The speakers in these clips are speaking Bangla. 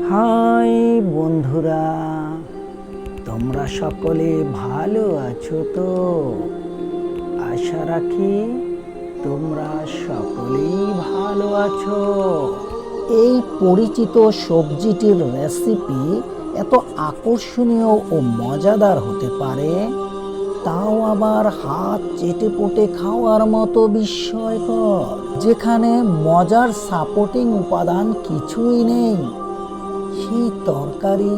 হাই বন্ধুরা, তোমরা সকলে ভালো আছো তো? আশা রাখি তোমরা সকলেই ভালো আছো। এই পরিচিত সবজিটির রেসিপি এত আকর্ষণীয় ও মজাদার হতে পারে, তাও আবার হাত চেটেপুটে খাওয়ার মতো বিস্ময়কর, যেখানে মজার সাপোর্টিং উপাদান কিছুই নেই। সেই তরকারি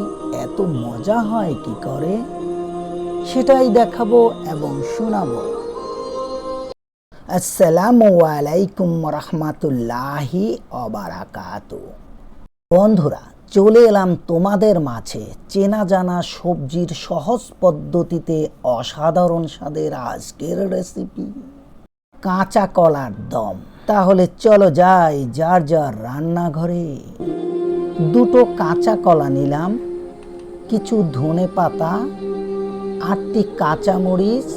এত মজা হয় কি করে, সেটাই দেখাবো এবং শোনাবো। আসসালামু আলাইকুম রাহমাতুল্লাহি ওয়া বারাকাতুহু। বন্ধুরা, চলে এলাম তোমাদের মাঝে চেনা জানা সবজির সহজ পদ্ধতিতে অসাধারণ স্বাদের আজকের রেসিপি, কাঁচা কলার দম। তাহলে চলো যাই যার যার রান্নাঘরে। দুটো কাঁচা কলা নিলাম, কিছু ধনে পাতা, 8টি কাঁচামরিচ,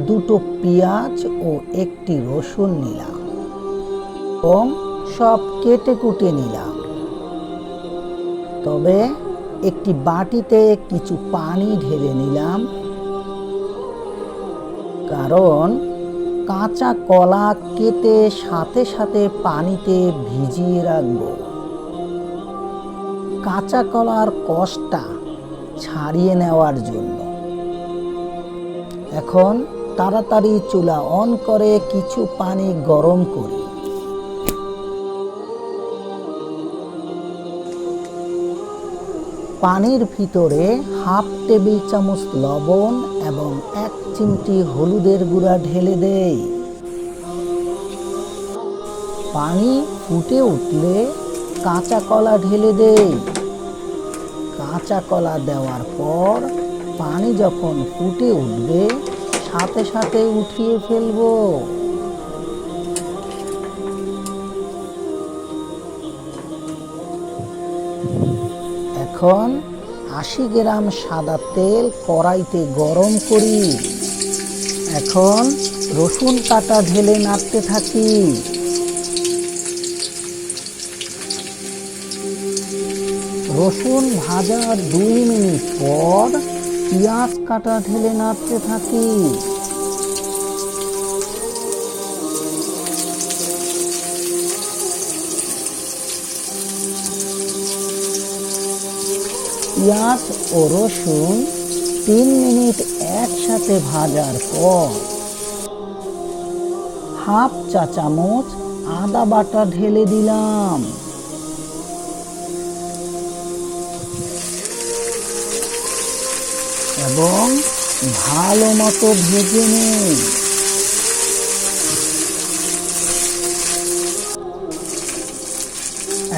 দুটো পেঁয়াজ ও একটি রসুন নিলাম এবং সব কেটে কুটে নিলাম। তবে একটি বাটিতে কিছু পানি ঢেলে নিলাম, কারণ কাঁচা কলা কেটে সাথে সাথে পানিতে ভিজিয়ে রাখবো। কাঁচা কলার কষটা ছাড়িয়ে নেওয়ার জন্য। এখন তাড়াতাড়ি চুলা অন করে কিছু পানি গরম করি। পানির ভিতরে হাফ টেবিল চামচ লবণ এবং 1 চিমটি হলুদের গুঁড়া ঢেলে দেই। পানি ফুটে উঠলে কাঁচা কলা ঢেলে দেই। কাঁচা কলা দেওয়ার পর পানি যখন ফুটে উঠবে, সাথে সাথে উঠিয়ে ফেলবো। এখন 80 গ্রাম সাদা তেল কড়াইতে গরম করি। এখন রসুন কাটা ঢেলে নাড়তে থাকি। রসুন ভাজার 2 মিনিট পর পেঁয়াজ কাটা ঢেলে নাড়তে থাকি। পেঁয়াজ ও রসুন 3 মিনিট একসাথে ভাজার পর হাফ চা চামচ আদা বাটা ঢেলে দিলাম। এবং ভালো মতো ভেজে নেই।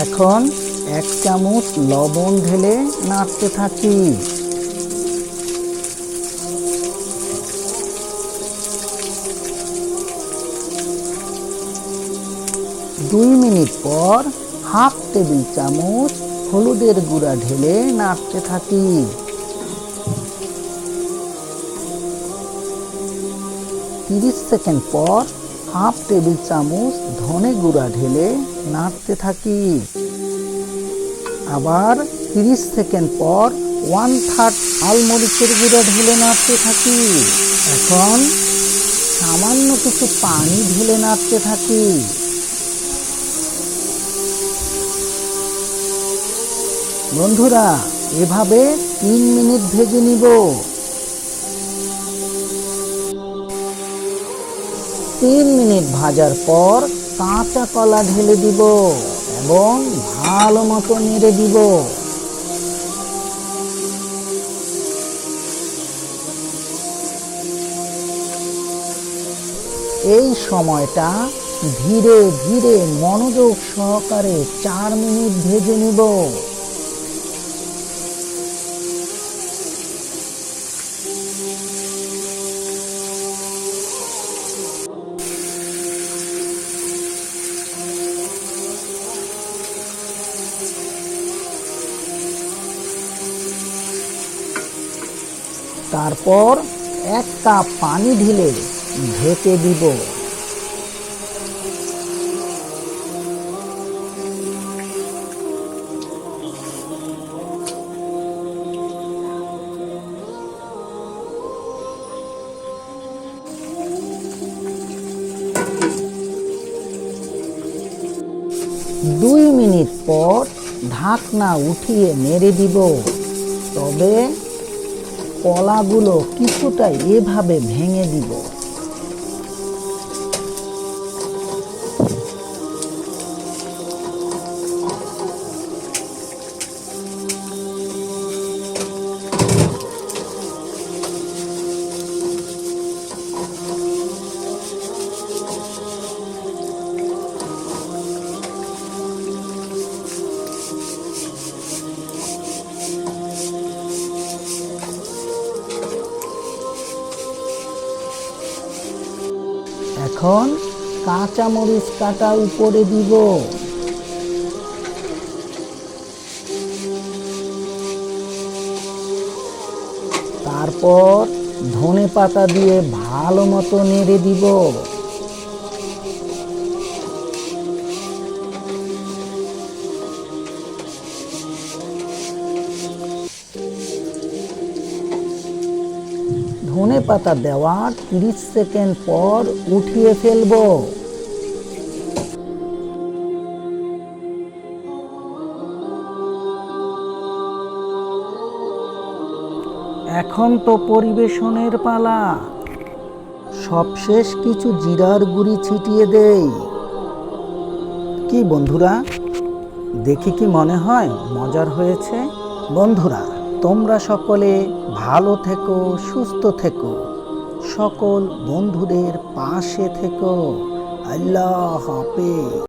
এখন 1 চামচ লবণ ঢেলে নাড়তে থাকি। দুই মিনিট পর হাফ টেবিল চামচ হলুদের গুঁড়া ঢেলে নাড়তে থাকি। 30 সেকেন্ড পর হাফ টেবিল চামচ ধনে গুঁড়া ঢেলে নাড়তে থাকি। আবার 30 সেকেন্ড পর 1/3 আলমরিচের গুঁড়া ঢেলে নাড়তে থাকি। এখন সামান্য কিছু পানি ঢেলে নাড়তে থাকি। বন্ধুরা, এভাবে 3 মিনিট ভেজে নিব। 3 মিনিট ভাজার পর কাঁচা কলা ঢেলে দিব এবং ভালো মতো নেড়ে দিব। এই সময়টা ধীরে ধীরে মনোযোগ সহকারে 4 মিনিট ভেজে নিব। তারপর 1 কাপ পানি ঢেলে ঢেকে দিব। 2 মিনিট পর ঢাকনা উঠিয়ে নেড়ে দিব। তবে কলাগুলো কিছুটা এভাবে ভেঙে দিব। এখন কাঁচামরিচ কাটা উপরে দিব। তারপর ধনেপাতা দিয়ে ভালো মতো নেড়ে দিব। ধনেপাতা দেওয়ার 30 সেকেন্ড পর উঠিয়ে ফেলব। এখন তো পরিবেশনের পালা। সবশেষ কিছু জিরার গুঁড়ি ছিটিয়ে দেই। কি বন্ধুরা, দেখে কি মনে হয় মজার হয়েছে? বন্ধুরা, তোমরা সকলে ভালো থেকো, সুস্থ থেকো, সকল বন্ধুদের পাশে থেকো। আল্লাহ হাফেজ।